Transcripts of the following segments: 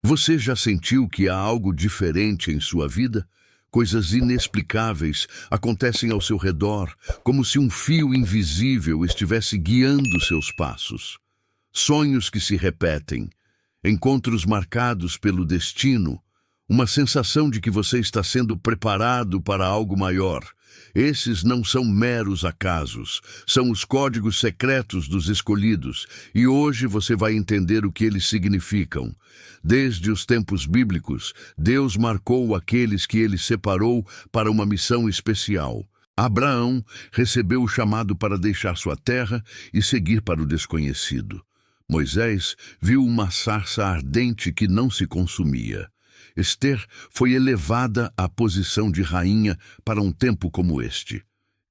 Você já sentiu que há algo diferente em sua vida? Coisas inexplicáveis acontecem ao seu redor, como se um fio invisível estivesse guiando seus passos. Sonhos que se repetem, encontros marcados pelo destino, uma sensação de que você está sendo preparado para algo maior. Esses não são meros acasos, são os códigos secretos dos escolhidos, e hoje você vai entender o que eles significam. Desde os tempos bíblicos, Deus marcou aqueles que ele separou para uma missão especial. Abraão recebeu o chamado para deixar sua terra e seguir para o desconhecido. Moisés viu uma sarça ardente que não se consumia. Ester foi elevada à posição de rainha para um tempo como este.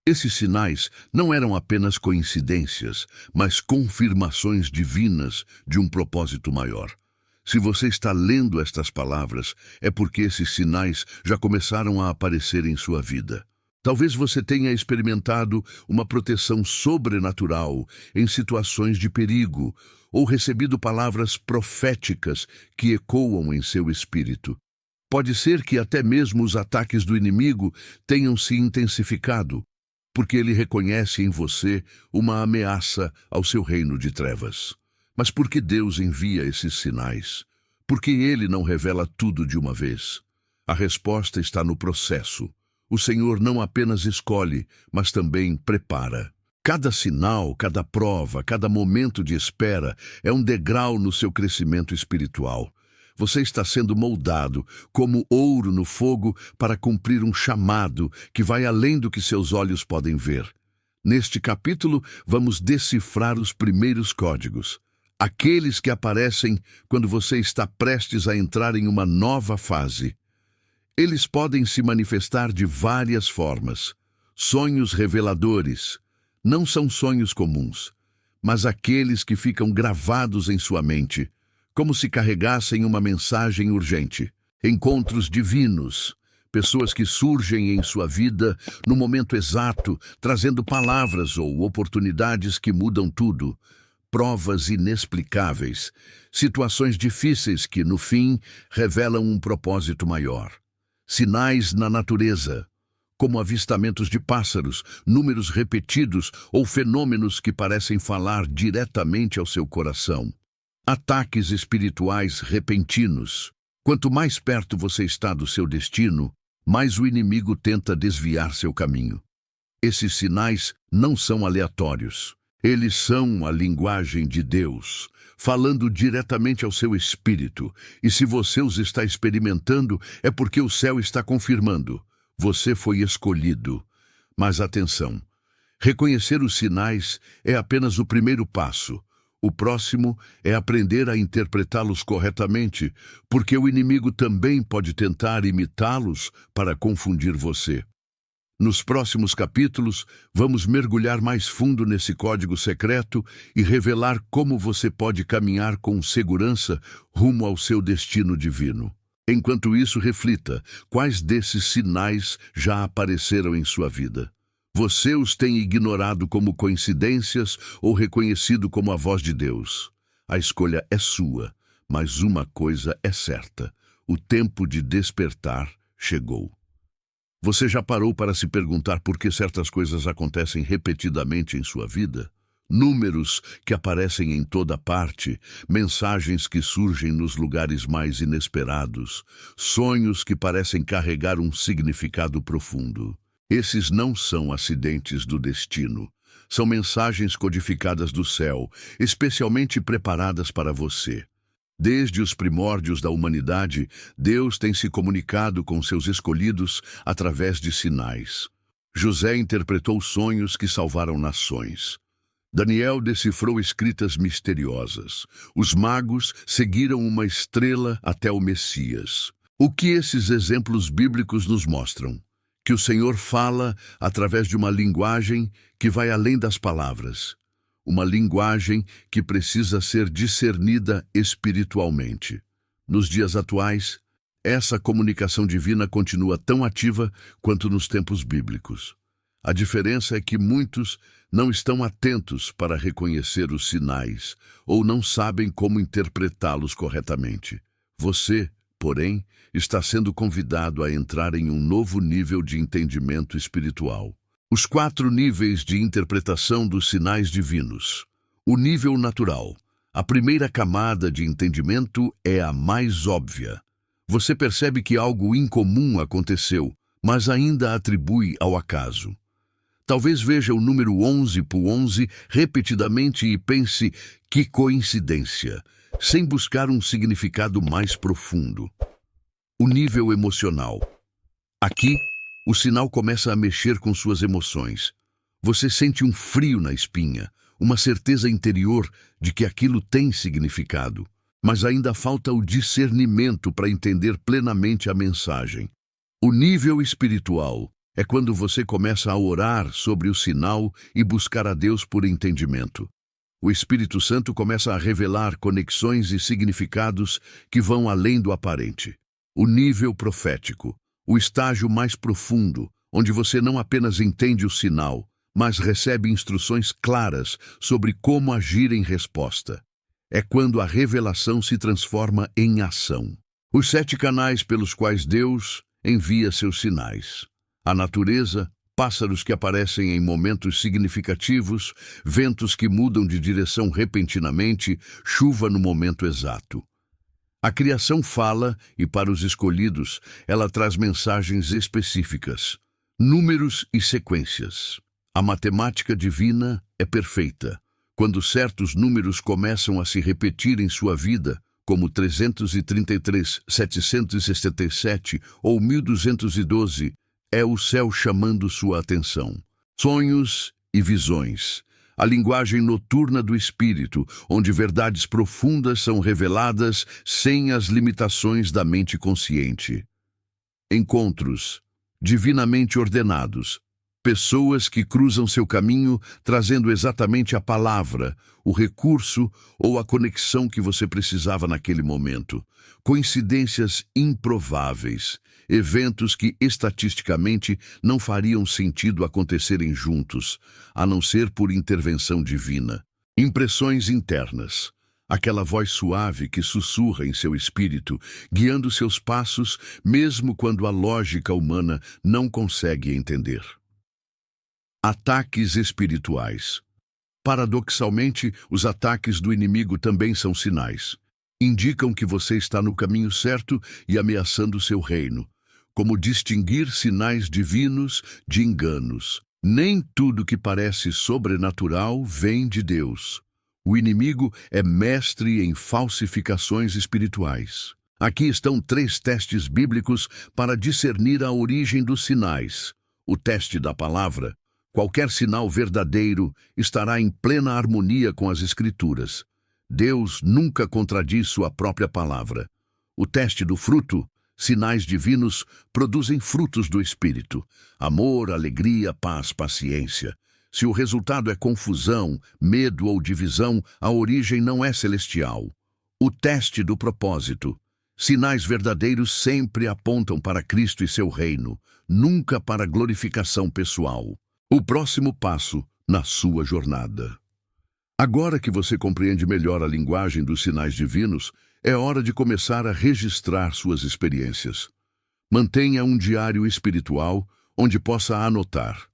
Esses sinais não eram apenas coincidências, mas confirmações divinas de um propósito maior. Se você está lendo estas palavras, é porque esses sinais já começaram a aparecer em sua vida. Talvez você tenha experimentado uma proteção sobrenatural em situações de perigo, ou recebido palavras proféticas que ecoam em seu espírito. Pode ser que até mesmo os ataques do inimigo tenham se intensificado, porque ele reconhece em você uma ameaça ao seu reino de trevas. Mas por que Deus envia esses sinais? Por que ele não revela tudo de uma vez? A resposta está no processo. O Senhor não apenas escolhe, mas também prepara. Cada sinal, cada prova, cada momento de espera é um degrau no seu crescimento espiritual. Você está sendo moldado como ouro no fogo para cumprir um chamado que vai além do que seus olhos podem ver. Neste capítulo, vamos decifrar os primeiros códigos, aqueles que aparecem quando você está prestes a entrar em uma nova fase. Eles podem se manifestar de várias formas. Sonhos reveladores. Não são sonhos comuns, mas aqueles que ficam gravados em sua mente, como se carregassem uma mensagem urgente. Encontros divinos. Pessoas que surgem em sua vida no momento exato, trazendo palavras ou oportunidades que mudam tudo. Provas inexplicáveis. Situações difíceis que, no fim, revelam um propósito maior. Sinais na natureza, como avistamentos de pássaros, números repetidos ou fenômenos que parecem falar diretamente ao seu coração. Ataques espirituais repentinos. Quanto mais perto você está do seu destino, mais o inimigo tenta desviar seu caminho. Esses sinais não são aleatórios. Eles são a linguagem de Deus, falando diretamente ao seu espírito. E se você os está experimentando, é porque o céu está confirmando. Você foi escolhido. Mas atenção, reconhecer os sinais é apenas o primeiro passo. O próximo é aprender a interpretá-los corretamente, porque o inimigo também pode tentar imitá-los para confundir você. Nos próximos capítulos, vamos mergulhar mais fundo nesse código secreto e revelar como você pode caminhar com segurança rumo ao seu destino divino. Enquanto isso, reflita, quais desses sinais já apareceram em sua vida? Você os tem ignorado como coincidências ou reconhecido como a voz de Deus? A escolha é sua, mas uma coisa é certa: o tempo de despertar chegou. Você já parou para se perguntar por que certas coisas acontecem repetidamente em sua vida? Números que aparecem em toda parte, mensagens que surgem nos lugares mais inesperados, sonhos que parecem carregar um significado profundo. Esses não são acidentes do destino. São mensagens codificadas do céu, especialmente preparadas para você. Desde os primórdios da humanidade, Deus tem se comunicado com seus escolhidos através de sinais. José interpretou sonhos que salvaram nações. Daniel decifrou escritas misteriosas. Os magos seguiram uma estrela até o Messias. O que esses exemplos bíblicos nos mostram? Que o Senhor fala através de uma linguagem que vai além das palavras. Uma linguagem que precisa ser discernida espiritualmente. Nos dias atuais, essa comunicação divina continua tão ativa quanto nos tempos bíblicos. A diferença é que muitos não estão atentos para reconhecer os sinais ou não sabem como interpretá-los corretamente. Você, porém, está sendo convidado a entrar em um novo nível de entendimento espiritual. Os 4 níveis de interpretação dos sinais divinos. O nível natural. A primeira camada de entendimento é a mais óbvia. Você percebe que algo incomum aconteceu, mas ainda atribui ao acaso. Talvez veja o número 11 por 11 repetidamente e pense, que coincidência, sem buscar um significado mais profundo. O nível emocional. Aqui, o sinal começa a mexer com suas emoções. Você sente um frio na espinha, uma certeza interior de que aquilo tem significado, mas ainda falta o discernimento para entender plenamente a mensagem. O nível espiritual é quando você começa a orar sobre o sinal e buscar a Deus por entendimento. O Espírito Santo começa a revelar conexões e significados que vão além do aparente. O nível profético, o estágio mais profundo, onde você não apenas entende o sinal, mas recebe instruções claras sobre como agir em resposta. É quando a revelação se transforma em ação. Os 7 canais pelos quais Deus envia seus sinais. A natureza, pássaros que aparecem em momentos significativos, ventos que mudam de direção repentinamente, chuva no momento exato. A criação fala e, para os escolhidos, ela traz mensagens específicas, números e sequências. A matemática divina é perfeita. Quando certos números começam a se repetir em sua vida, como 333, 767 ou 1212, é o céu chamando sua atenção. Sonhos e visões. A linguagem noturna do espírito, onde verdades profundas são reveladas sem as limitações da mente consciente. Encontros divinamente ordenados. Pessoas que cruzam seu caminho trazendo exatamente a palavra, o recurso ou a conexão que você precisava naquele momento. Coincidências improváveis, eventos que estatisticamente não fariam sentido acontecerem juntos, a não ser por intervenção divina. Impressões internas. Aquela voz suave que sussurra em seu espírito, guiando seus passos, mesmo quando a lógica humana não consegue entender. Ataques espirituais. Paradoxalmente, os ataques do inimigo também são sinais. Indicam que você está no caminho certo e ameaçando seu reino. Como distinguir sinais divinos de enganos. Nem tudo que parece sobrenatural vem de Deus. O inimigo é mestre em falsificações espirituais. Aqui estão 3 testes bíblicos para discernir a origem dos sinais. O teste da palavra. Qualquer sinal verdadeiro estará em plena harmonia com as Escrituras. Deus nunca contradiz sua própria palavra. O teste do fruto. Sinais divinos produzem frutos do Espírito. Amor, alegria, paz, paciência. Se o resultado é confusão, medo ou divisão, a origem não é celestial. O teste do propósito. Sinais verdadeiros sempre apontam para Cristo e seu reino, nunca para glorificação pessoal. O próximo passo na sua jornada. Agora que você compreende melhor a linguagem dos sinais divinos, é hora de começar a registrar suas experiências. Mantenha um diário espiritual onde possa anotar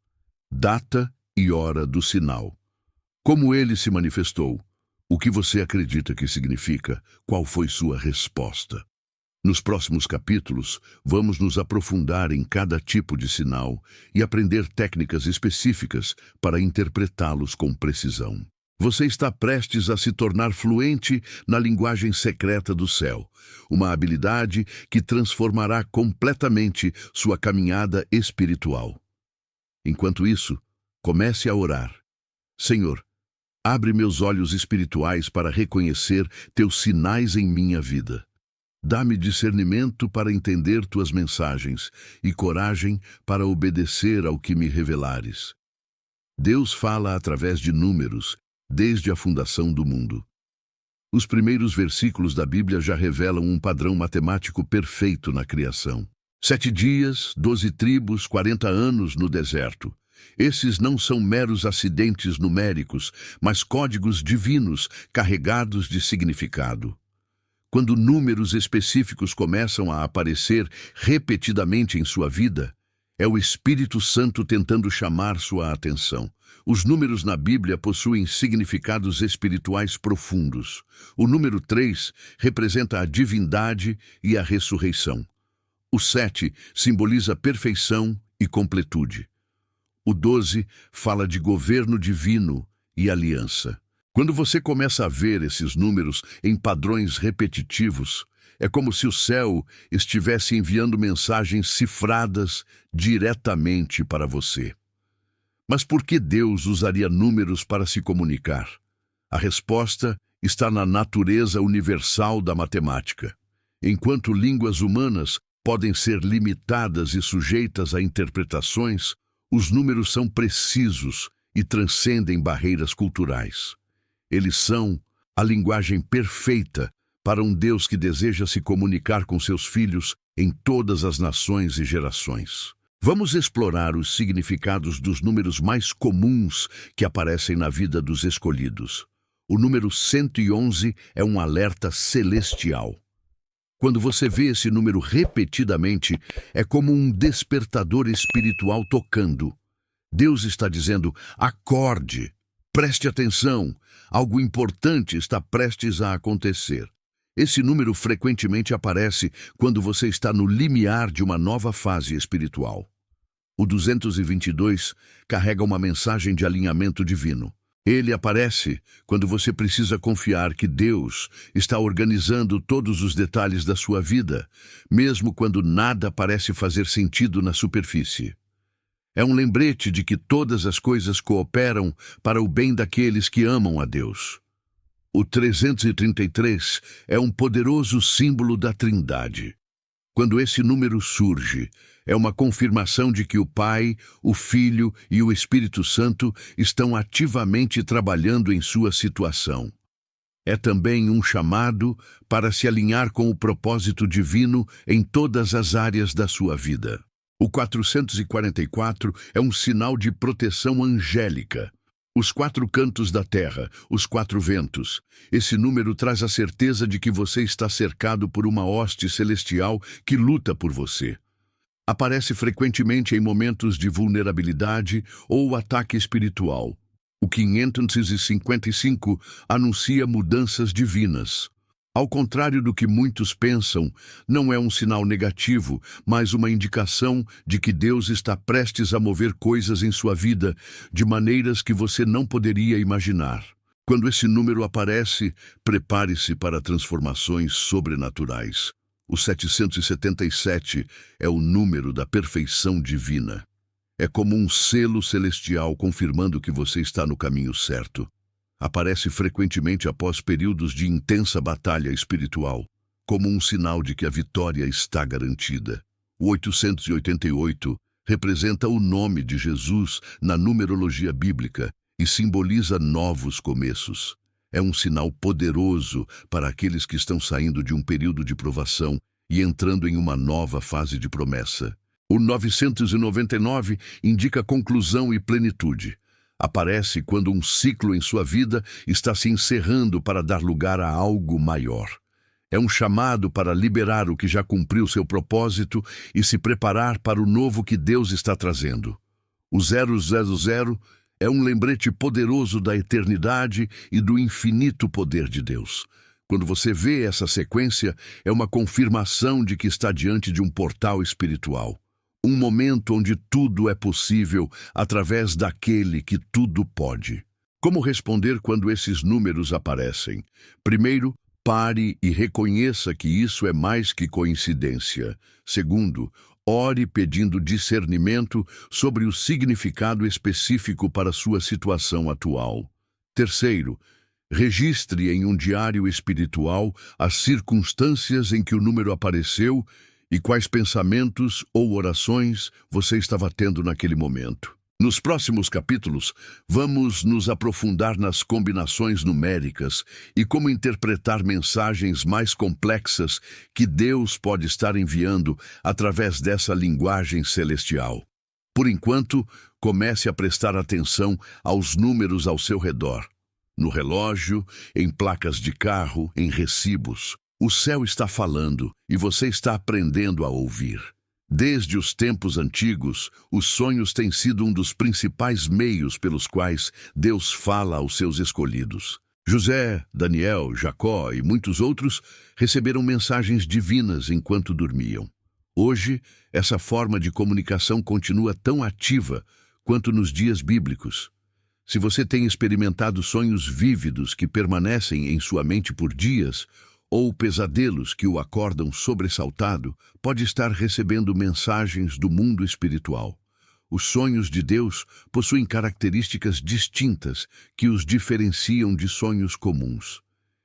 data e hora do sinal. Como ele se manifestou, o que você acredita que significa, qual foi sua resposta. Nos próximos capítulos, vamos nos aprofundar em cada tipo de sinal e aprender técnicas específicas para interpretá-los com precisão. Você está prestes a se tornar fluente na linguagem secreta do céu, uma habilidade que transformará completamente sua caminhada espiritual. Enquanto isso, comece a orar. Senhor, abre meus olhos espirituais para reconhecer teus sinais em minha vida. Dá-me discernimento para entender tuas mensagens e coragem para obedecer ao que me revelares. Deus fala através de números, desde a fundação do mundo. Os primeiros versículos da Bíblia já revelam um padrão matemático perfeito na criação. 7 dias, 12 tribos, 40 anos no deserto. Esses não são meros acidentes numéricos, mas códigos divinos carregados de significado. Quando números específicos começam a aparecer repetidamente em sua vida, é o Espírito Santo tentando chamar sua atenção. Os números na Bíblia possuem significados espirituais profundos. O número 3 representa a divindade e a ressurreição. O 7 simboliza perfeição e completude. O 12 fala de governo divino e aliança. Quando você começa a ver esses números em padrões repetitivos, é como se o céu estivesse enviando mensagens cifradas diretamente para você. Mas por que Deus usaria números para se comunicar? A resposta está na natureza universal da matemática. Enquanto línguas humanas podem ser limitadas e sujeitas a interpretações, os números são precisos e transcendem barreiras culturais. Eles são a linguagem perfeita para um Deus que deseja se comunicar com seus filhos em todas as nações e gerações. Vamos explorar os significados dos números mais comuns que aparecem na vida dos escolhidos. O número 111 é um alerta celestial. Quando você vê esse número repetidamente, é como um despertador espiritual tocando. Deus está dizendo: acorde, preste atenção, algo importante está prestes a acontecer. Esse número frequentemente aparece quando você está no limiar de uma nova fase espiritual. O 222 carrega uma mensagem de alinhamento divino. Ele aparece quando você precisa confiar que Deus está organizando todos os detalhes da sua vida, mesmo quando nada parece fazer sentido na superfície. É um lembrete de que todas as coisas cooperam para o bem daqueles que amam a Deus. O 333 é um poderoso símbolo da Trindade. Quando esse número surge, é uma confirmação de que o Pai, o Filho e o Espírito Santo estão ativamente trabalhando em sua situação. É também um chamado para se alinhar com o propósito divino em todas as áreas da sua vida. O 444 é um sinal de proteção angélica. Os 4 cantos da terra, os 4 ventos. Esse número traz a certeza de que você está cercado por uma hoste celestial que luta por você. Aparece frequentemente em momentos de vulnerabilidade ou ataque espiritual. O 555 anuncia mudanças divinas. Ao contrário do que muitos pensam, não é um sinal negativo, mas uma indicação de que Deus está prestes a mover coisas em sua vida de maneiras que você não poderia imaginar. Quando esse número aparece, prepare-se para transformações sobrenaturais. O 777 é o número da perfeição divina. É como um selo celestial confirmando que você está no caminho certo. Aparece frequentemente após períodos de intensa batalha espiritual, como um sinal de que a vitória está garantida. O 888 representa o nome de Jesus na numerologia bíblica e simboliza novos começos. É um sinal poderoso para aqueles que estão saindo de um período de provação e entrando em uma nova fase de promessa. O 999 indica conclusão e plenitude. Aparece quando um ciclo em sua vida está se encerrando para dar lugar a algo maior. É um chamado para liberar o que já cumpriu seu propósito e se preparar para o novo que Deus está trazendo. O 000 é um lembrete poderoso da eternidade e do infinito poder de Deus. Quando você vê essa sequência, é uma confirmação de que está diante de um portal espiritual. Um momento onde tudo é possível através daquele que tudo pode. Como responder quando esses números aparecem? Primeiro, pare e reconheça que isso é mais que coincidência. Segundo, ore pedindo discernimento sobre o significado específico para sua situação atual. Terceiro, registre em um diário espiritual as circunstâncias em que o número apareceu e quais pensamentos ou orações você estava tendo naquele momento. Nos próximos capítulos, vamos nos aprofundar nas combinações numéricas e como interpretar mensagens mais complexas que Deus pode estar enviando através dessa linguagem celestial. Por enquanto, comece a prestar atenção aos números ao seu redor. No relógio, em placas de carro, em recibos. O céu está falando e você está aprendendo a ouvir. Desde os tempos antigos, os sonhos têm sido um dos principais meios pelos quais Deus fala aos seus escolhidos. José, Daniel, Jacó e muitos outros receberam mensagens divinas enquanto dormiam. Hoje, essa forma de comunicação continua tão ativa quanto nos dias bíblicos. Se você tem experimentado sonhos vívidos que permanecem em sua mente por dias, ou pesadelos que o acordam sobressaltado, pode estar recebendo mensagens do mundo espiritual. Os sonhos de Deus possuem características distintas que os diferenciam de sonhos comuns.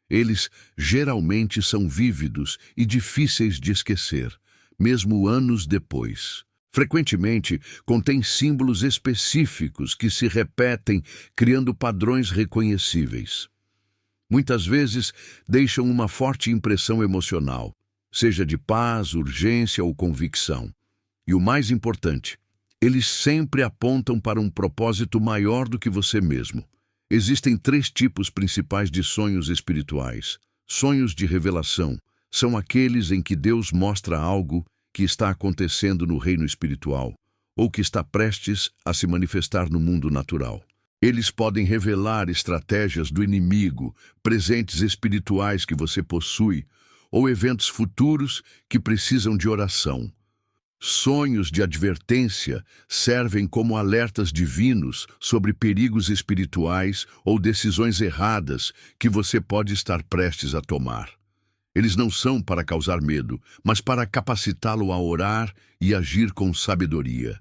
Eles geralmente são vívidos e difíceis de esquecer, mesmo anos depois. Frequentemente, contém símbolos específicos que se repetem, criando padrões reconhecíveis. Muitas vezes, deixam uma forte impressão emocional, seja de paz, urgência ou convicção. E o mais importante, eles sempre apontam para um propósito maior do que você mesmo. Existem 3 tipos principais de sonhos espirituais. Sonhos de revelação são aqueles em que Deus mostra algo que está acontecendo no reino espiritual, ou que está prestes a se manifestar no mundo natural. Eles podem revelar estratégias do inimigo, presentes espirituais que você possui, ou eventos futuros que precisam de oração. Sonhos de advertência servem como alertas divinos sobre perigos espirituais ou decisões erradas que você pode estar prestes a tomar. Eles não são para causar medo, mas para capacitá-lo a orar e agir com sabedoria.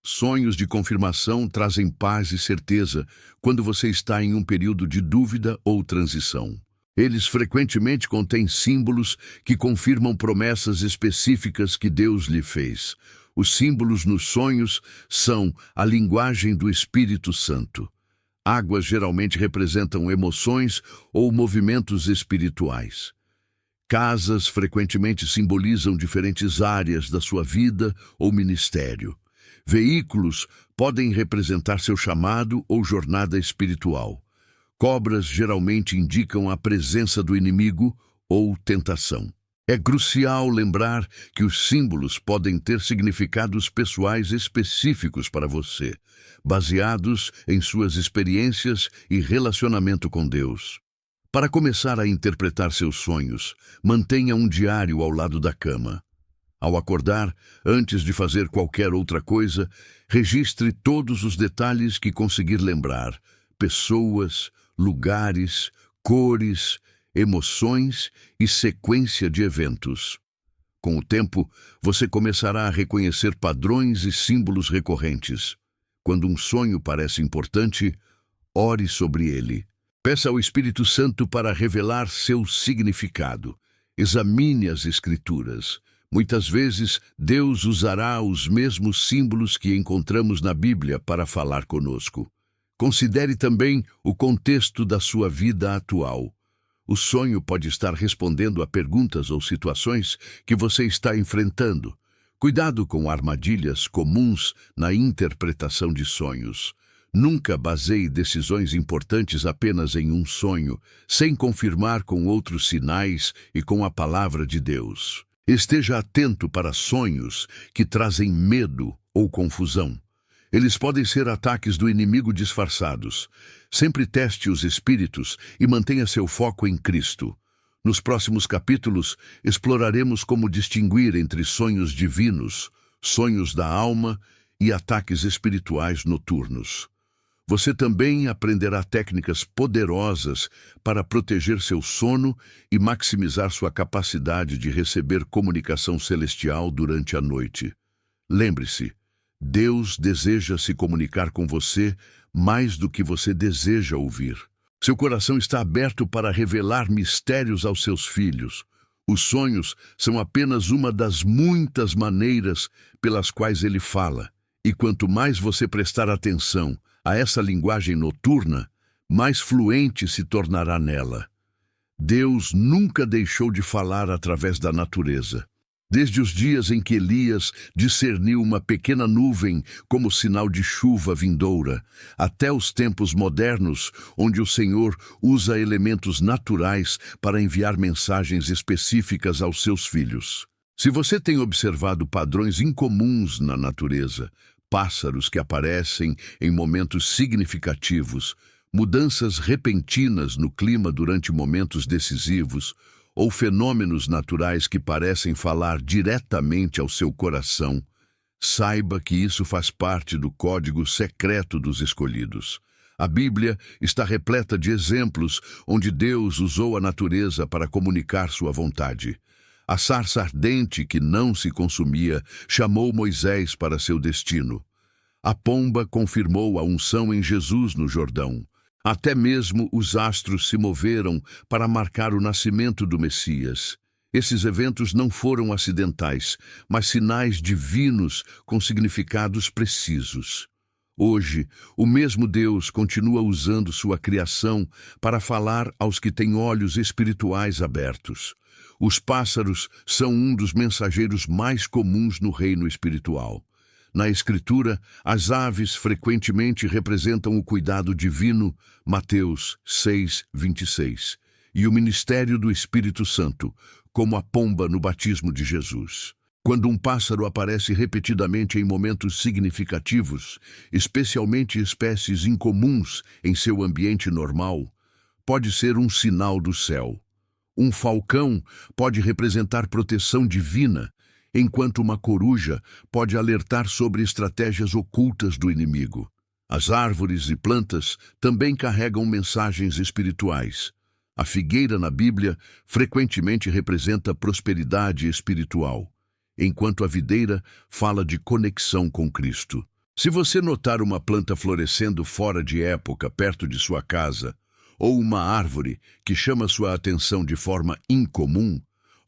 Sonhos de confirmação trazem paz e certeza quando você está em um período de dúvida ou transição. Eles frequentemente contêm símbolos que confirmam promessas específicas que Deus lhe fez. Os símbolos nos sonhos são a linguagem do Espírito Santo. Águas geralmente representam emoções ou movimentos espirituais. Casas frequentemente simbolizam diferentes áreas da sua vida ou ministério. Veículos podem representar seu chamado ou jornada espiritual. Cobras geralmente indicam a presença do inimigo ou tentação. É crucial lembrar que os símbolos podem ter significados pessoais específicos para você, baseados em suas experiências e relacionamento com Deus. Para começar a interpretar seus sonhos, mantenha um diário ao lado da cama. Ao acordar, antes de fazer qualquer outra coisa, registre todos os detalhes que conseguir lembrar: pessoas, lugares, cores, emoções e sequência de eventos. Com o tempo, você começará a reconhecer padrões e símbolos recorrentes. Quando um sonho parece importante, ore sobre ele. Peça ao Espírito Santo para revelar seu significado. Examine as Escrituras. Muitas vezes, Deus usará os mesmos símbolos que encontramos na Bíblia para falar conosco. Considere também o contexto da sua vida atual. O sonho pode estar respondendo a perguntas ou situações que você está enfrentando. Cuidado com armadilhas comuns na interpretação de sonhos. Nunca baseie decisões importantes apenas em um sonho, sem confirmar com outros sinais e com a palavra de Deus. Esteja atento para sonhos que trazem medo ou confusão. Eles podem ser ataques do inimigo disfarçados. Sempre teste os espíritos e mantenha seu foco em Cristo. Nos próximos capítulos, exploraremos como distinguir entre sonhos divinos, sonhos da alma e ataques espirituais noturnos. Você também aprenderá técnicas poderosas para proteger seu sono e maximizar sua capacidade de receber comunicação celestial durante a noite. Lembre-se, Deus deseja se comunicar com você mais do que você deseja ouvir. Seu coração está aberto para revelar mistérios aos seus filhos. Os sonhos são apenas uma das muitas maneiras pelas quais ele fala. E quanto mais você prestar atenção a essa linguagem noturna, mais fluente se tornará nela. Deus nunca deixou de falar através da natureza. Desde os dias em que Elias discerniu uma pequena nuvem como sinal de chuva vindoura, até os tempos modernos, onde o Senhor usa elementos naturais para enviar mensagens específicas aos seus filhos. Se você tem observado padrões incomuns na natureza, pássaros que aparecem em momentos significativos, mudanças repentinas no clima durante momentos decisivos, ou fenômenos naturais que parecem falar diretamente ao seu coração, saiba que isso faz parte do código secreto dos escolhidos. A Bíblia está repleta de exemplos onde Deus usou a natureza para comunicar sua vontade. A sarça ardente que não se consumia chamou Moisés para seu destino. A pomba confirmou a unção em Jesus no Jordão. Até mesmo os astros se moveram para marcar o nascimento do Messias. Esses eventos não foram acidentais, mas sinais divinos com significados precisos. Hoje, o mesmo Deus continua usando sua criação para falar aos que têm olhos espirituais abertos. Os pássaros são um dos mensageiros mais comuns no reino espiritual. Na Escritura, as aves frequentemente representam o cuidado divino, Mateus 6:26, e o ministério do Espírito Santo, como a pomba no batismo de Jesus. Quando um pássaro aparece repetidamente em momentos significativos, especialmente espécies incomuns em seu ambiente normal, pode ser um sinal do céu. Um falcão pode representar proteção divina, enquanto uma coruja pode alertar sobre estratégias ocultas do inimigo. As árvores e plantas também carregam mensagens espirituais. A figueira na Bíblia frequentemente representa prosperidade espiritual, enquanto a videira fala de conexão com Cristo. Se você notar uma planta florescendo fora de época perto de sua casa, ou uma árvore que chama sua atenção de forma incomum,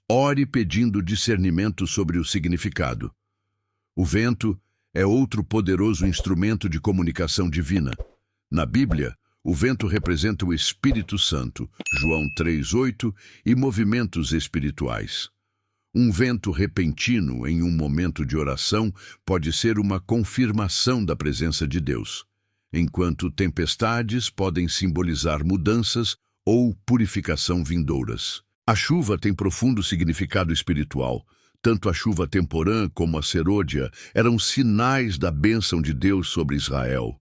ore pedindo discernimento sobre o significado. O vento é outro poderoso instrumento de comunicação divina. Na Bíblia, o vento representa o Espírito Santo, João 3:8, e movimentos espirituais. Um vento repentino em um momento de oração pode ser uma confirmação da presença de Deus, enquanto tempestades podem simbolizar mudanças ou purificação vindouras. A chuva tem profundo significado espiritual. Tanto a chuva temporã como a serôdia eram sinais da bênção de Deus sobre Israel.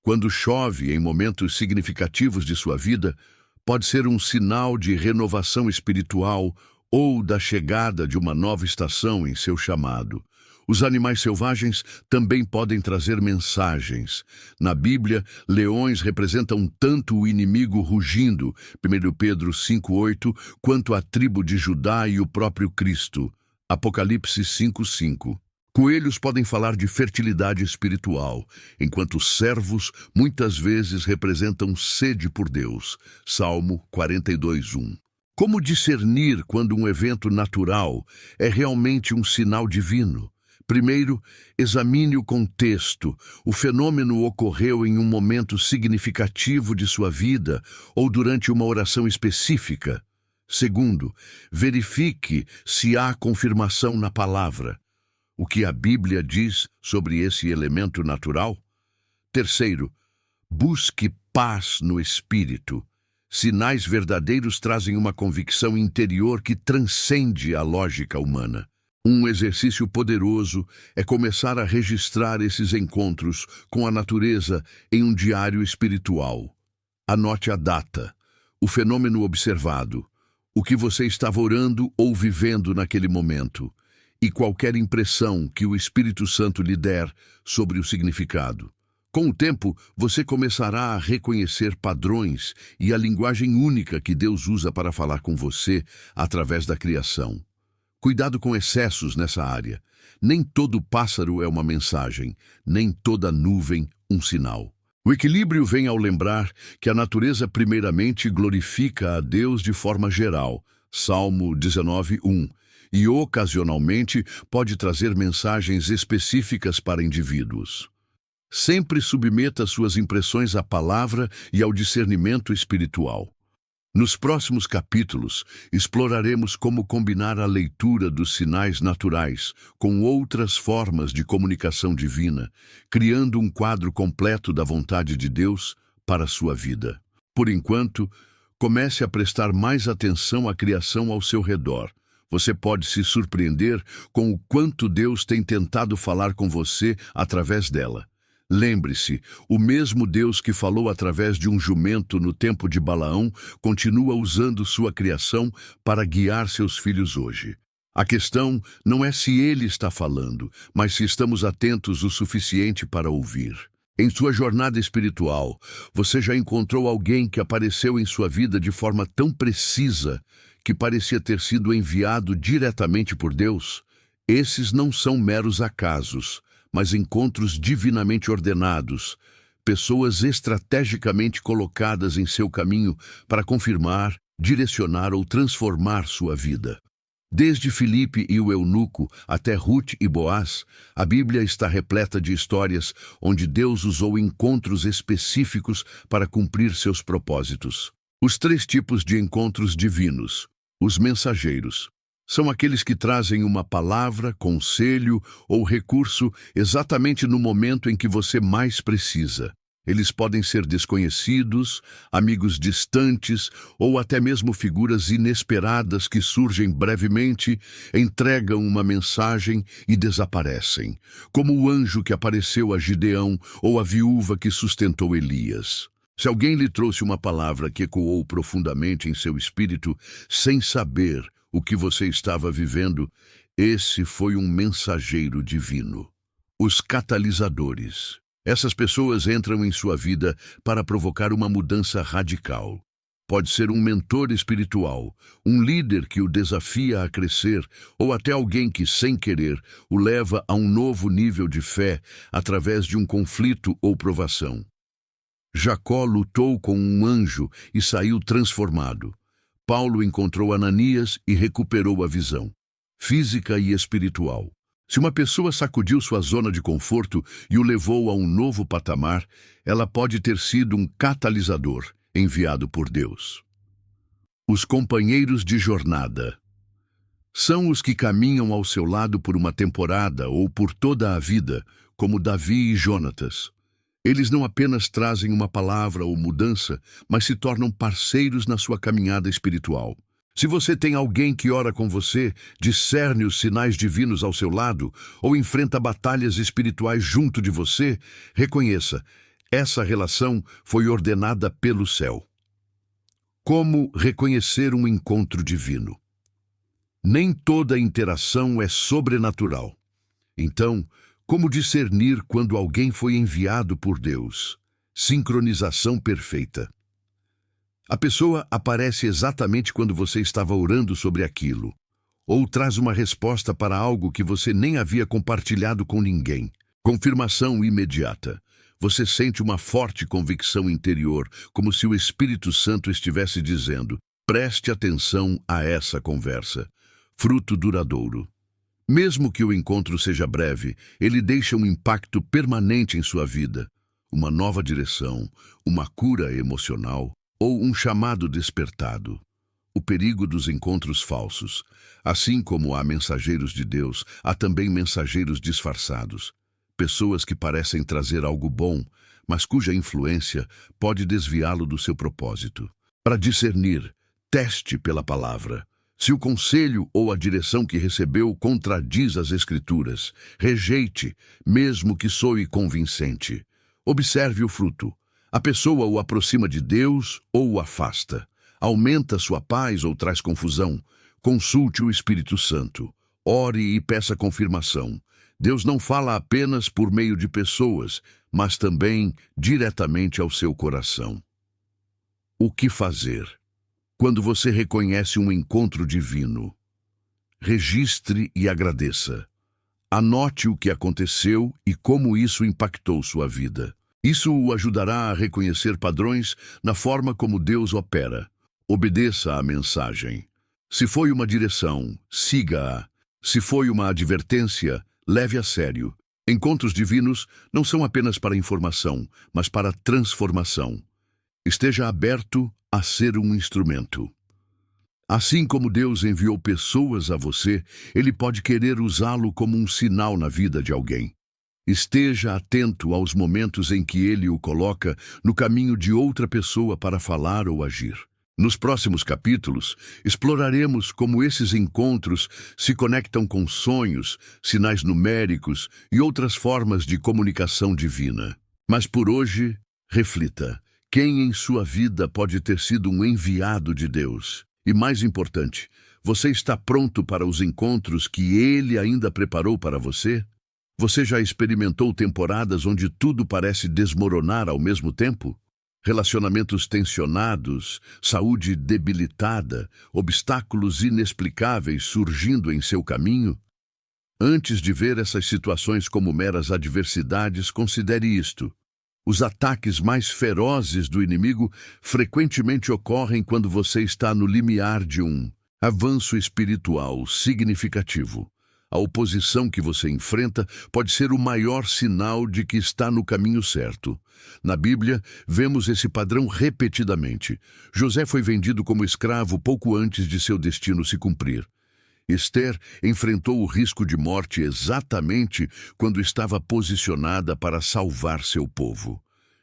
Quando chove em momentos significativos de sua vida, pode ser um sinal de renovação espiritual ou da chegada de uma nova estação em seu chamado. Os animais selvagens também podem trazer mensagens. Na Bíblia, leões representam tanto o inimigo rugindo, 1 Pedro 5:8, quanto a tribo de Judá e o próprio Cristo, Apocalipse 5:5. Coelhos podem falar de fertilidade espiritual, enquanto servos muitas vezes representam sede por Deus, Salmo 42:1. Como discernir quando um evento natural é realmente um sinal divino? Primeiro, examine o contexto. O fenômeno ocorreu em um momento significativo de sua vida ou durante uma oração específica. Segundo, verifique se há confirmação na palavra. O que a Bíblia diz sobre esse elemento natural? Terceiro, busque paz no espírito. Sinais verdadeiros trazem uma convicção interior que transcende a lógica humana. Um exercício poderoso é começar a registrar esses encontros com a natureza em um diário espiritual. Anote a data, o fenômeno observado, o que você estava orando ou vivendo naquele momento, e qualquer impressão que o Espírito Santo lhe der sobre o significado. Com o tempo, você começará a reconhecer padrões e a linguagem única que Deus usa para falar com você através da criação. Cuidado com excessos nessa área. Nem todo pássaro é uma mensagem, nem toda nuvem um sinal. O equilíbrio vem ao lembrar que a natureza primeiramente glorifica a Deus de forma geral, Salmo 19:1, e ocasionalmente pode trazer mensagens específicas para indivíduos. Sempre submeta suas impressões à palavra e ao discernimento espiritual. Nos próximos capítulos, exploraremos como combinar a leitura dos sinais naturais com outras formas de comunicação divina, criando um quadro completo da vontade de Deus para a sua vida. Por enquanto, comece a prestar mais atenção à criação ao seu redor. Você pode se surpreender com o quanto Deus tem tentado falar com você através dela. Lembre-se, o mesmo Deus que falou através de um jumento no tempo de Balaão continua usando sua criação para guiar seus filhos hoje. A questão não é se ele está falando, mas se estamos atentos o suficiente para ouvir. Em sua jornada espiritual, você já encontrou alguém que apareceu em sua vida de forma tão precisa que parecia ter sido enviado diretamente por Deus? Esses não são meros acasos, mas encontros divinamente ordenados, pessoas estrategicamente colocadas em seu caminho para confirmar, direcionar ou transformar sua vida. Desde Filipe e o eunuco até Ruth e Boaz, a Bíblia está repleta de histórias onde Deus usou encontros específicos para cumprir seus propósitos. Os 3 tipos de encontros divinos. Os mensageiros são aqueles que trazem uma palavra, conselho ou recurso exatamente no momento em que você mais precisa. Eles podem ser desconhecidos, amigos distantes ou até mesmo figuras inesperadas que surgem brevemente, entregam uma mensagem e desaparecem, como o anjo que apareceu a Gideão ou a viúva que sustentou Elias. Se alguém lhe trouxe uma palavra que ecoou profundamente em seu espírito, sem saber o que você estava vivendo, esse foi um mensageiro divino. Os catalisadores. Essas pessoas entram em sua vida para provocar uma mudança radical. Pode ser um mentor espiritual, um líder que o desafia a crescer, ou até alguém que, sem querer, o leva a um novo nível de fé através de um conflito ou provação. Jacó lutou com um anjo e saiu transformado. Paulo encontrou Ananias e recuperou a visão, física e espiritual. Se uma pessoa sacudiu sua zona de conforto e o levou a um novo patamar, ela pode ter sido um catalisador enviado por Deus. Os companheiros de jornada são os que caminham ao seu lado por uma temporada ou por toda a vida, como Davi e Jonatas. Eles não apenas trazem uma palavra ou mudança, mas se tornam parceiros na sua caminhada espiritual. Se você tem alguém que ora com você, discerne os sinais divinos ao seu lado ou enfrenta batalhas espirituais junto de você, reconheça, essa relação foi ordenada pelo céu. Como reconhecer um encontro divino? Nem toda interação é sobrenatural. Então, como discernir quando alguém foi enviado por Deus? Sincronização perfeita. A pessoa aparece exatamente quando você estava orando sobre aquilo, ou traz uma resposta para algo que você nem havia compartilhado com ninguém. Confirmação imediata. Você sente uma forte convicção interior, como se o Espírito Santo estivesse dizendo: preste atenção a essa conversa. Fruto duradouro. Mesmo que o encontro seja breve, ele deixa um impacto permanente em sua vida. Uma nova direção, uma cura emocional ou um chamado despertado. O perigo dos encontros falsos. Assim como há mensageiros de Deus, há também mensageiros disfarçados. Pessoas que parecem trazer algo bom, mas cuja influência pode desviá-lo do seu propósito. Para discernir, teste pela palavra. Se o conselho ou a direção que recebeu contradiz as Escrituras, rejeite, mesmo que soe convincente. Observe o fruto. A pessoa o aproxima de Deus ou o afasta. Aumenta sua paz ou traz confusão. Consulte o Espírito Santo. Ore e peça confirmação. Deus não fala apenas por meio de pessoas, mas também diretamente ao seu coração. O que fazer? Quando você reconhece um encontro divino, registre e agradeça. Anote o que aconteceu e como isso impactou sua vida. Isso o ajudará a reconhecer padrões na forma como Deus opera. Obedeça à mensagem. Se foi uma direção, siga-a. Se foi uma advertência, leve a sério. Encontros divinos não são apenas para informação, mas para transformação. Esteja aberto a ser um instrumento. Assim como Deus enviou pessoas a você, Ele pode querer usá-lo como um sinal na vida de alguém. Esteja atento aos momentos em que Ele o coloca no caminho de outra pessoa para falar ou agir. Nos próximos capítulos, exploraremos como esses encontros se conectam com sonhos, sinais numéricos e outras formas de comunicação divina. Mas por hoje, reflita: quem em sua vida pode ter sido um enviado de Deus? E mais importante, você está pronto para os encontros que Ele ainda preparou para você? Você já experimentou temporadas onde tudo parece desmoronar ao mesmo tempo? Relacionamentos tensionados, saúde debilitada, obstáculos inexplicáveis surgindo em seu caminho? Antes de ver essas situações como meras adversidades, considere isto: os ataques mais ferozes do inimigo frequentemente ocorrem quando você está no limiar de um avanço espiritual significativo. A oposição que você enfrenta pode ser o maior sinal de que está no caminho certo. Na Bíblia, vemos esse padrão repetidamente. José foi vendido como escravo pouco antes de seu destino se cumprir. Esther enfrentou o risco de morte exatamente quando estava posicionada para salvar seu povo.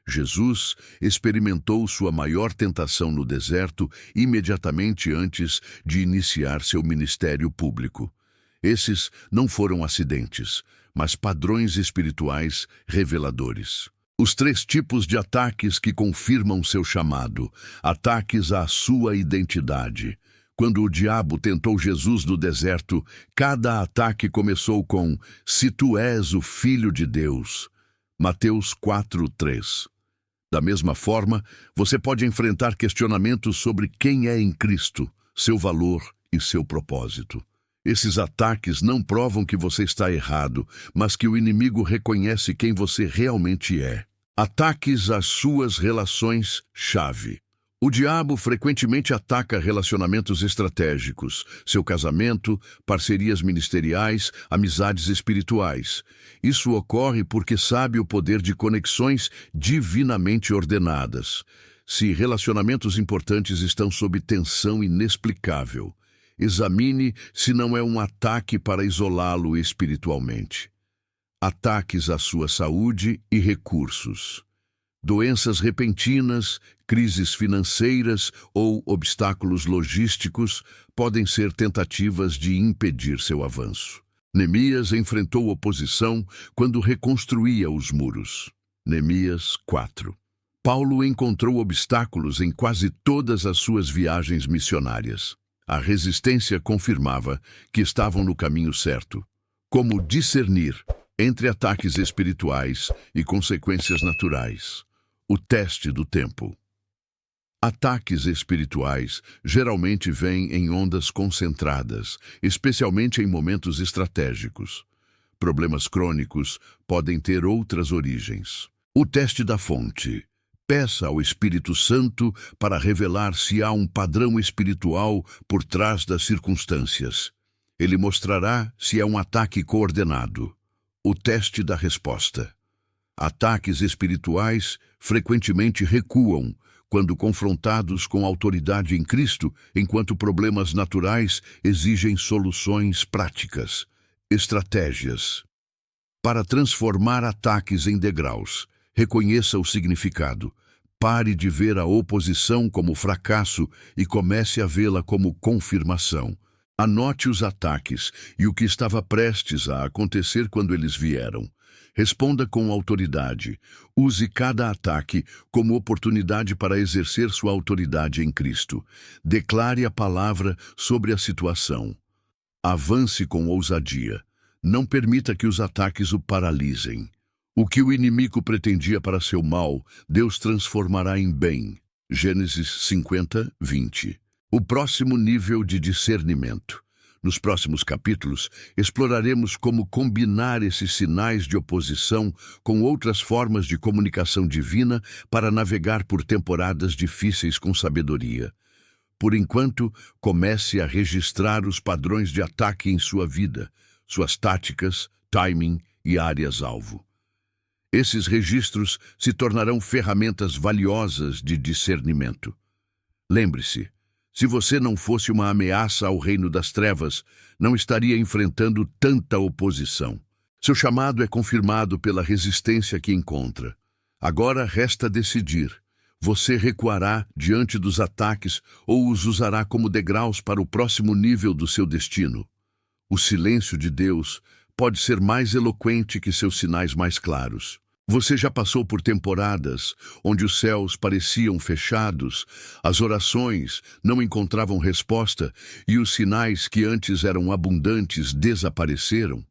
Jesus experimentou sua maior tentação no deserto imediatamente antes de iniciar seu ministério público. Esses não foram acidentes, mas padrões espirituais reveladores. Os 3 tipos de ataques que confirmam seu chamado: ataques à sua identidade. Quando o diabo tentou Jesus no deserto, cada ataque começou com: "Se tu és o Filho de Deus." Mateus 4:3. Da mesma forma, você pode enfrentar questionamentos sobre quem é em Cristo, seu valor e seu propósito. Esses ataques não provam que você está errado, mas que o inimigo reconhece quem você realmente é. Ataques às suas relações-chave. O diabo frequentemente ataca relacionamentos estratégicos, seu casamento, parcerias ministeriais, amizades espirituais. Isso ocorre porque sabe o poder de conexões divinamente ordenadas. Se relacionamentos importantes estão sob tensão inexplicável, examine se não é um ataque para isolá-lo espiritualmente. Ataques à sua saúde e recursos. Doenças repentinas, crises financeiras ou obstáculos logísticos podem ser tentativas de impedir seu avanço. Neemias enfrentou oposição quando reconstruía os muros. Neemias 4. Paulo encontrou obstáculos em quase todas as suas viagens missionárias. A resistência confirmava que estavam no caminho certo. Como discernir entre ataques espirituais e consequências naturais? O teste do tempo. Ataques espirituais geralmente vêm em ondas concentradas, especialmente em momentos estratégicos. Problemas crônicos podem ter outras origens. O teste da fonte. Peça ao Espírito Santo para revelar se há um padrão espiritual por trás das circunstâncias. Ele mostrará se é um ataque coordenado. O teste da resposta. Ataques espirituais frequentemente recuam quando confrontados com a autoridade em Cristo, enquanto problemas naturais exigem soluções práticas, estratégias. Para transformar ataques em degraus, reconheça o significado. Pare de ver a oposição como fracasso e comece a vê-la como confirmação. Anote os ataques e o que estava prestes a acontecer quando eles vieram. Responda com autoridade. Use cada ataque como oportunidade para exercer sua autoridade em Cristo. Declare a palavra sobre a situação. Avance com ousadia. Não permita que os ataques o paralisem. O que o inimigo pretendia para seu mal, Deus transformará em bem. Gênesis 50:20. O próximo nível de discernimento. Nos próximos capítulos, exploraremos como combinar esses sinais de oposição com outras formas de comunicação divina para navegar por temporadas difíceis com sabedoria. Por enquanto, comece a registrar os padrões de ataque em sua vida, suas táticas, timing e áreas-alvo. Esses registros se tornarão ferramentas valiosas de discernimento. Lembre-se, se você não fosse uma ameaça ao reino das trevas, não estaria enfrentando tanta oposição. Seu chamado é confirmado pela resistência que encontra. Agora resta decidir. Você recuará diante dos ataques ou os usará como degraus para o próximo nível do seu destino? O silêncio de Deus pode ser mais eloquente que seus sinais mais claros. Você já passou por temporadas onde os céus pareciam fechados, as orações não encontravam resposta e os sinais que antes eram abundantes desapareceram?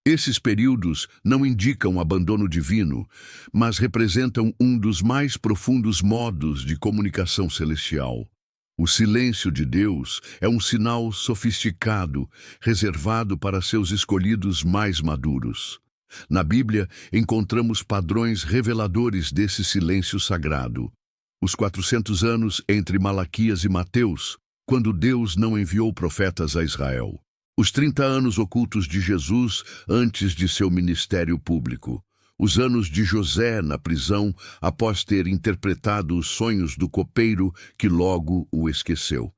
Esses períodos não indicam abandono divino, mas representam um dos mais profundos modos de comunicação celestial. O silêncio de Deus é um sinal sofisticado, reservado para seus escolhidos mais maduros. Na Bíblia, encontramos padrões reveladores desse silêncio sagrado. Os 400 anos entre Malaquias e Mateus, quando Deus não enviou profetas a Israel. Os 30 anos ocultos de Jesus antes de seu ministério público. Os anos de José na prisão após ter interpretado os sonhos do copeiro que logo o esqueceu.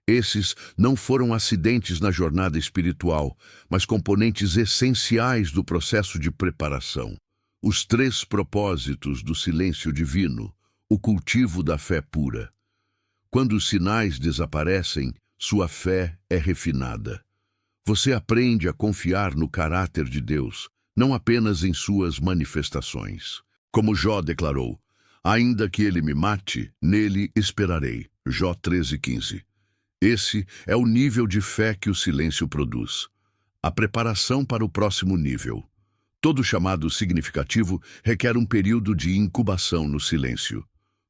Esses não foram acidentes na jornada espiritual, mas componentes essenciais do processo de preparação. Os 3 propósitos do silêncio divino, o cultivo da fé pura. Quando os sinais desaparecem, sua fé é refinada. Você aprende a confiar no caráter de Deus, não apenas em suas manifestações. Como Jó declarou, ainda que ele me mate, nele esperarei. Jó 13:15. Esse é o nível de fé que o silêncio produz. A preparação para o próximo nível. Todo chamado significativo requer um período de incubação no silêncio.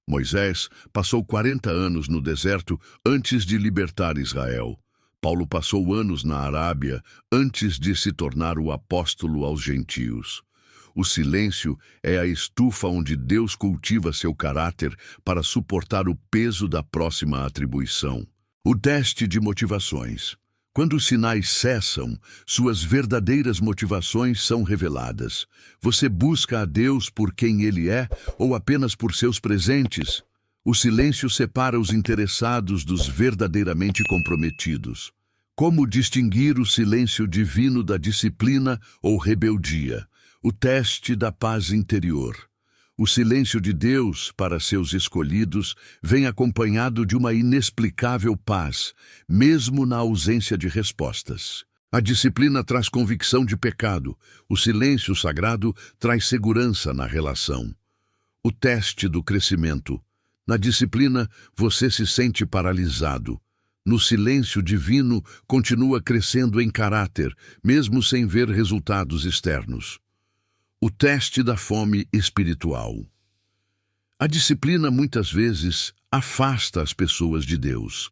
Moisés passou 40 anos no deserto antes de libertar Israel. Paulo passou anos na Arábia antes de se tornar o apóstolo aos gentios. O silêncio é a estufa onde Deus cultiva seu caráter para suportar o peso da próxima atribuição. O teste de motivações. Quando os sinais cessam, suas verdadeiras motivações são reveladas. Você busca a Deus por quem Ele é ou apenas por seus presentes? O silêncio separa os interessados dos verdadeiramente comprometidos. Como distinguir o silêncio divino da disciplina ou rebeldia? O teste da paz interior. O silêncio de Deus para seus escolhidos vem acompanhado de uma inexplicável paz, mesmo na ausência de respostas. A disciplina traz convicção de pecado. O silêncio sagrado traz segurança na relação. O teste do crescimento. Na disciplina, você se sente paralisado. No silêncio divino, continua crescendo em caráter, mesmo sem ver resultados externos. O teste da fome espiritual. A disciplina muitas vezes afasta as pessoas de Deus.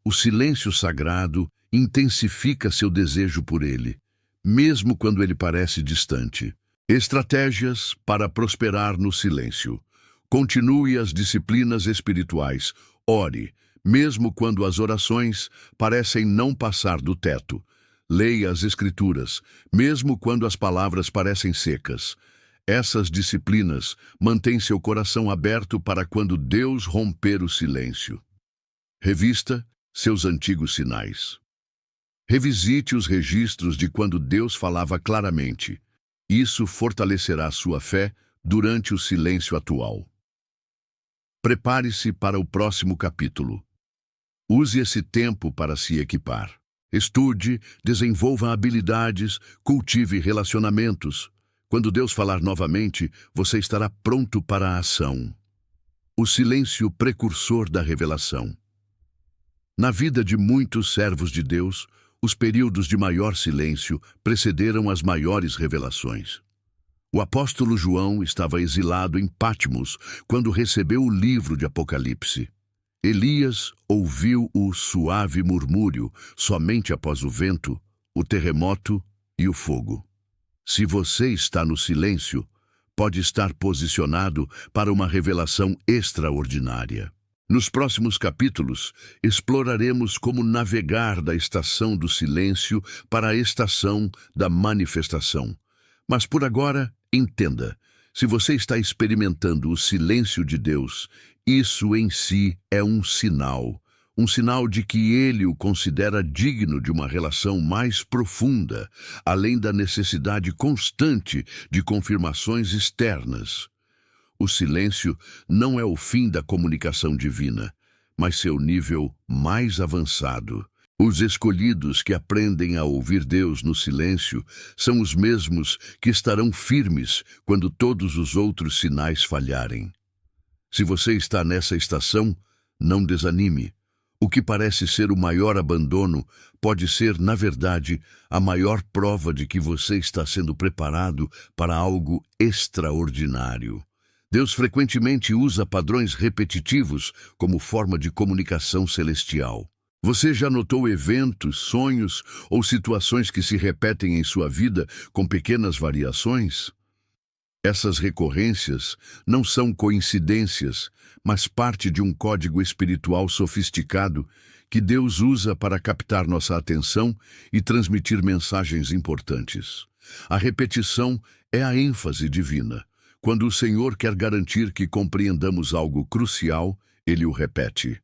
O silêncio sagrado intensifica seu desejo por Ele, mesmo quando ele parece distante. Estratégias para prosperar no silêncio. Continue as disciplinas espirituais. Ore, mesmo quando as orações parecem não passar do teto. Leia as Escrituras, mesmo quando as palavras parecem secas. Essas disciplinas mantêm seu coração aberto para quando Deus romper o silêncio. Revista seus antigos sinais. Revisite os registros de quando Deus falava claramente. Isso fortalecerá sua fé durante o silêncio atual. Prepare-se para o próximo capítulo. Use esse tempo para se equipar. Estude, desenvolva habilidades, cultive relacionamentos. Quando Deus falar novamente, você estará pronto para a ação. O silêncio precursor da revelação. Na vida de muitos servos de Deus, os períodos de maior silêncio precederam as maiores revelações. O apóstolo João estava exilado em Patmos quando recebeu o livro de Apocalipse. Elias ouviu o suave murmúrio somente após o vento, o terremoto e o fogo. Se você está no silêncio, pode estar posicionado para uma revelação extraordinária. Nos próximos capítulos, exploraremos como navegar da estação do silêncio para a estação da manifestação. Mas por agora, entenda, Se você está experimentando o silêncio de Deus, isso em si é um sinal de que Ele o considera digno de uma relação mais profunda, além da necessidade constante de confirmações externas. O silêncio não é o fim da comunicação divina, mas seu nível mais avançado. Os escolhidos que aprendem a ouvir Deus no silêncio são os mesmos que estarão firmes quando todos os outros sinais falharem. Se você está nessa estação, não desanime. O que parece ser o maior abandono pode ser, na verdade, a maior prova de que você está sendo preparado para algo extraordinário. Deus frequentemente usa padrões repetitivos como forma de comunicação celestial. Você já notou eventos, sonhos ou situações que se repetem em sua vida com pequenas variações? Essas recorrências não são coincidências, mas parte de um código espiritual sofisticado que Deus usa para captar nossa atenção e transmitir mensagens importantes. A repetição é a ênfase divina. Quando o Senhor quer garantir que compreendamos algo crucial, Ele o repete.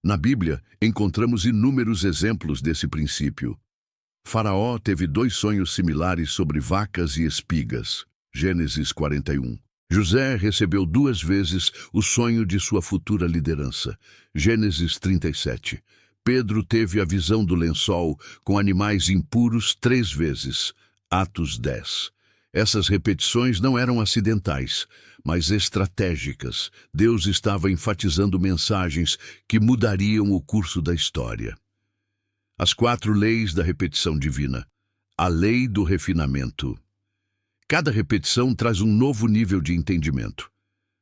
Na Bíblia, encontramos inúmeros exemplos desse princípio. Faraó teve 2 sonhos similares sobre vacas e espigas. Gênesis 41. José recebeu 2 vezes o sonho de sua futura liderança. Gênesis 37. Pedro teve a visão do lençol com animais impuros 3 vezes. Atos 10. Essas repetições não eram acidentais, mas estratégicas. Deus estava enfatizando mensagens que mudariam o curso da história. As 4 leis da repetição divina. A lei do refinamento. Cada repetição traz um novo nível de entendimento.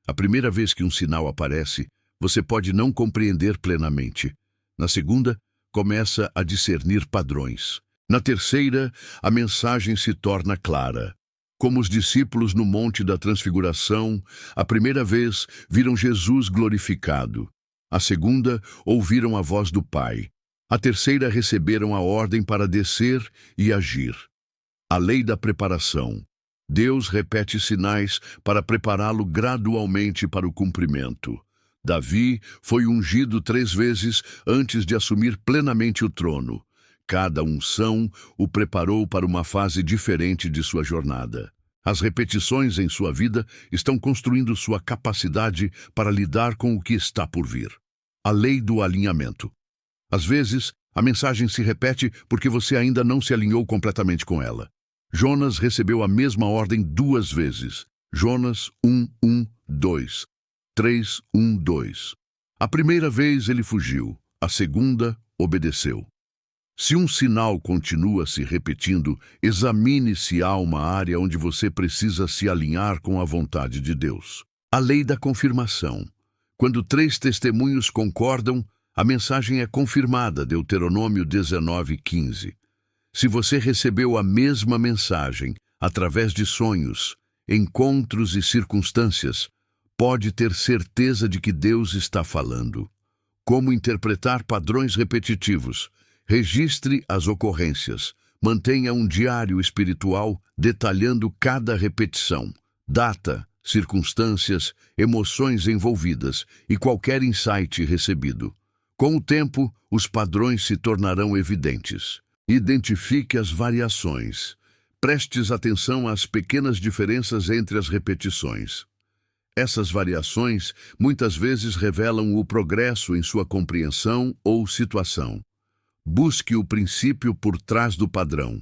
A primeira vez que um sinal aparece, você pode não compreender plenamente. Na segunda, começa a discernir padrões. Na terceira, a mensagem se torna clara. Como os discípulos no Monte da Transfiguração, a primeira vez viram Jesus glorificado. A segunda, ouviram a voz do Pai. A terceira, receberam a ordem para descer e agir. A lei da preparação. Deus repete sinais para prepará-lo gradualmente para o cumprimento. Davi foi ungido 3 vezes antes de assumir plenamente o trono. Cada unção o preparou para uma fase diferente de sua jornada. As repetições em sua vida estão construindo sua capacidade para lidar com o que está por vir. A lei do alinhamento. Às vezes, a mensagem se repete porque você ainda não se alinhou completamente com ela. Jonas recebeu a mesma ordem 2 vezes. Jonas 1:1-2, 3:1-2. A primeira vez ele fugiu, a segunda obedeceu. Se um sinal continua se repetindo, examine se há uma área onde você precisa se alinhar com a vontade de Deus. A lei da confirmação. Quando 3 testemunhos concordam, a mensagem é confirmada, Deuteronômio 19:15. Se você recebeu a mesma mensagem através de sonhos, encontros e circunstâncias, pode ter certeza de que Deus está falando. Como interpretar padrões repetitivos? Registre as ocorrências. Mantenha um diário espiritual detalhando cada repetição, data, circunstâncias, emoções envolvidas e qualquer insight recebido. Com o tempo, os padrões se tornarão evidentes. Identifique as variações. Prestes atenção às pequenas diferenças entre as repetições. Essas variações muitas vezes revelam o progresso em sua compreensão ou situação. Busque o princípio por trás do padrão.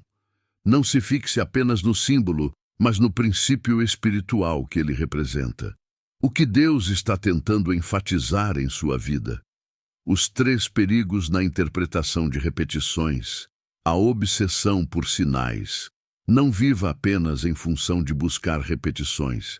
Não se fixe apenas no símbolo, mas no princípio espiritual que ele representa. O que Deus está tentando enfatizar em sua vida? Os 3 perigos na interpretação de repetições. A obsessão por sinais. Não viva apenas em função de buscar repetições.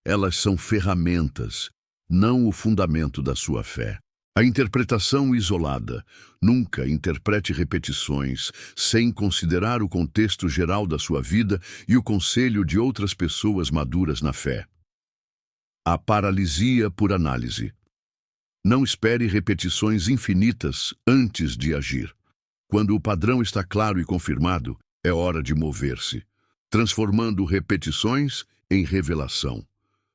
Elas são ferramentas, não o fundamento da sua fé. A interpretação isolada. Nunca interprete repetições sem considerar o contexto geral da sua vida e o conselho de outras pessoas maduras na fé. A paralisia por análise. Não espere repetições infinitas antes de agir. Quando o padrão está claro e confirmado, é hora de mover-se, transformando repetições em revelação.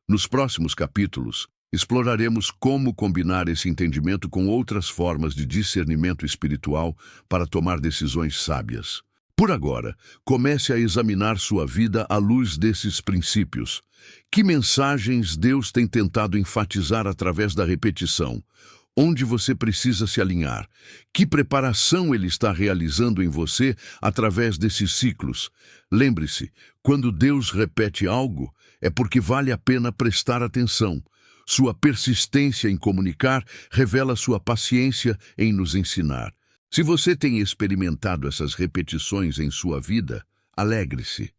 Nos próximos capítulos, exploraremos como combinar esse entendimento com outras formas de discernimento espiritual para tomar decisões sábias. Por agora, comece a examinar sua vida à luz desses princípios. Que mensagens Deus tem tentado enfatizar através da repetição? Onde você precisa se alinhar? Que preparação Ele está realizando em você através desses ciclos? Lembre-se, quando Deus repete algo, é porque vale a pena prestar atenção. Sua persistência em comunicar revela sua paciência em nos ensinar. Se você tem experimentado essas repetições em sua vida, alegre-se.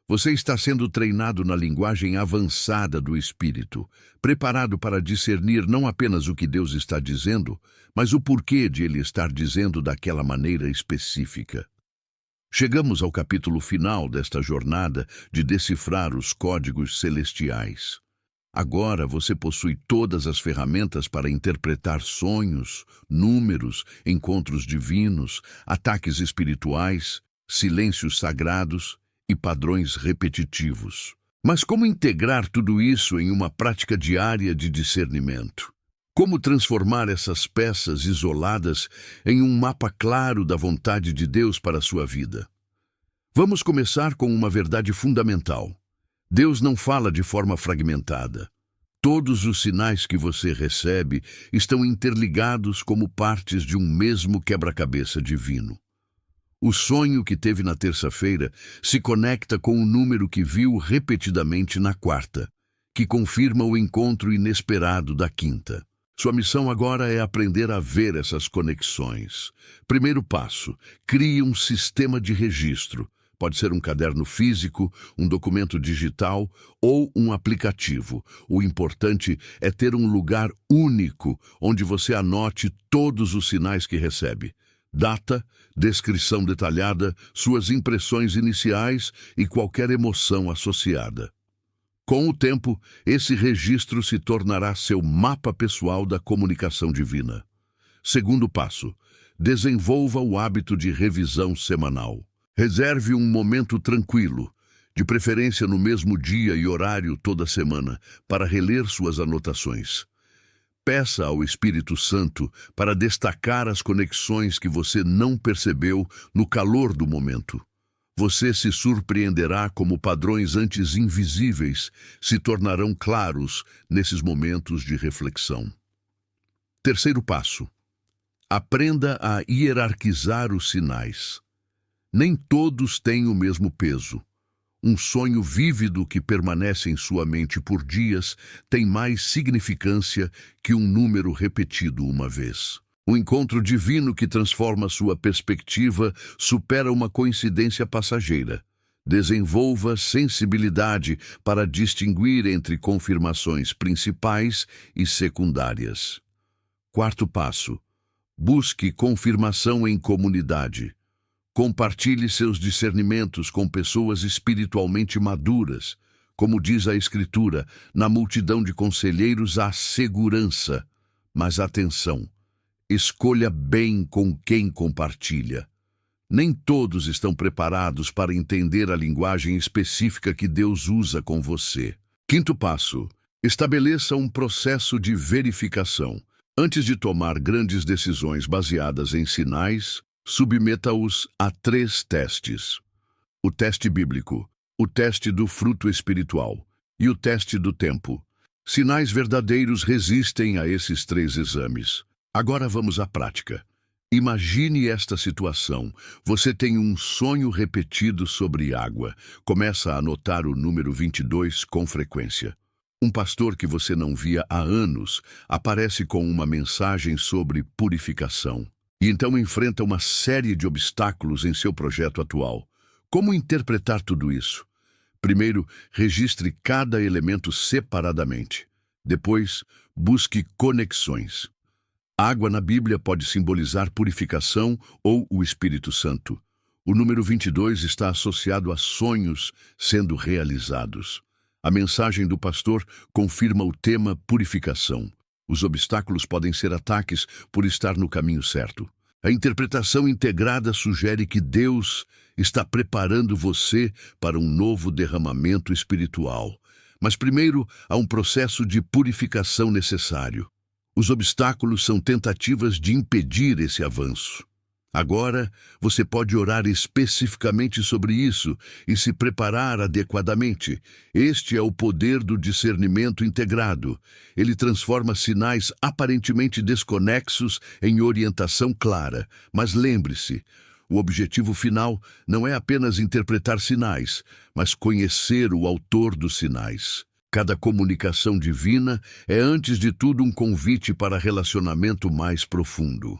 Você está sendo treinado na linguagem avançada do Espírito, preparado para discernir não apenas o que Deus está dizendo, mas o porquê de Ele estar dizendo daquela maneira específica. Chegamos ao capítulo final desta jornada de decifrar os códigos celestiais. Agora você possui todas as ferramentas para interpretar sonhos, números, encontros divinos, ataques espirituais, silêncios sagrados e padrões repetitivos. Mas como integrar tudo isso em uma prática diária de discernimento? Como transformar essas peças isoladas em um mapa claro da vontade de Deus para a sua vida? Vamos começar com uma verdade fundamental. Deus não fala de forma fragmentada. Todos os sinais que você recebe estão interligados como partes de um mesmo quebra-cabeça divino. O sonho que teve na terça-feira se conecta com o número que viu repetidamente na quarta, que confirma o encontro inesperado da quinta. Sua missão agora é aprender a ver essas conexões. Primeiro passo: crie um sistema de registro. Pode ser um caderno físico, um documento digital ou um aplicativo. O importante é ter um lugar único onde você anote todos os sinais que recebe. Data, descrição detalhada, suas impressões iniciais e qualquer emoção associada. Com o tempo, esse registro se tornará seu mapa pessoal da comunicação divina. Segundo passo: desenvolva o hábito de revisão semanal. Reserve um momento tranquilo, de preferência no mesmo dia e horário toda semana, para reler suas anotações. Peça ao Espírito Santo para destacar as conexões que você não percebeu no calor do momento. Você se surpreenderá como padrões antes invisíveis se tornarão claros nesses momentos de reflexão. Terceiro passo: aprenda a hierarquizar os sinais. Nem todos têm o mesmo peso. Um sonho vívido que permanece em sua mente por dias tem mais significância que um número repetido uma vez. Um encontro divino que transforma sua perspectiva supera uma coincidência passageira. Desenvolva sensibilidade para distinguir entre confirmações principais e secundárias. Quarto passo: busque confirmação em comunidade. Compartilhe seus discernimentos com pessoas espiritualmente maduras. Como diz a Escritura, na multidão de conselheiros há segurança. Mas atenção, escolha bem com quem compartilha. Nem todos estão preparados para entender a linguagem específica que Deus usa com você. Quinto passo: estabeleça um processo de verificação. Antes de tomar grandes decisões baseadas em sinais, submeta-os a 3 testes: o teste bíblico, o teste do fruto espiritual e o teste do tempo. Sinais verdadeiros resistem a esses 3 exames. Agora vamos à prática. Imagine esta situação. Você tem um sonho repetido sobre água. Começa a anotar o número 22 com frequência. Um pastor que você não via há anos aparece com uma mensagem sobre purificação. E então enfrenta uma série de obstáculos em seu projeto atual. Como interpretar tudo isso? Primeiro, registre cada elemento separadamente. Depois, busque conexões. Água na Bíblia pode simbolizar purificação ou o Espírito Santo. O número 22 está associado a sonhos sendo realizados. A mensagem do pastor confirma o tema purificação. Os obstáculos podem ser ataques por estar no caminho certo. A interpretação integrada sugere que Deus está preparando você para um novo derramamento espiritual. Mas primeiro há um processo de purificação necessário. Os obstáculos são tentativas de impedir esse avanço. Agora, você pode orar especificamente sobre isso e se preparar adequadamente. Este é o poder do discernimento integrado. Ele transforma sinais aparentemente desconexos em orientação clara. Mas lembre-se, o objetivo final não é apenas interpretar sinais, mas conhecer o autor dos sinais. Cada comunicação divina é, antes de tudo, um convite para relacionamento mais profundo.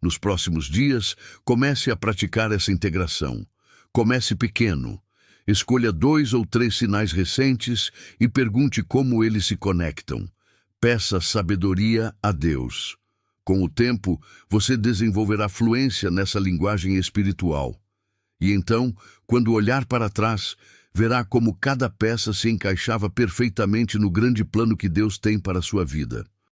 Nos próximos dias, comece a praticar essa integração. Comece pequeno. Escolha 2 ou 3 sinais recentes e pergunte como eles se conectam. Peça sabedoria a Deus. Com o tempo, você desenvolverá fluência nessa linguagem espiritual. E então, quando olhar para trás, verá como cada peça se encaixava perfeitamente no grande plano que Deus tem para a sua vida.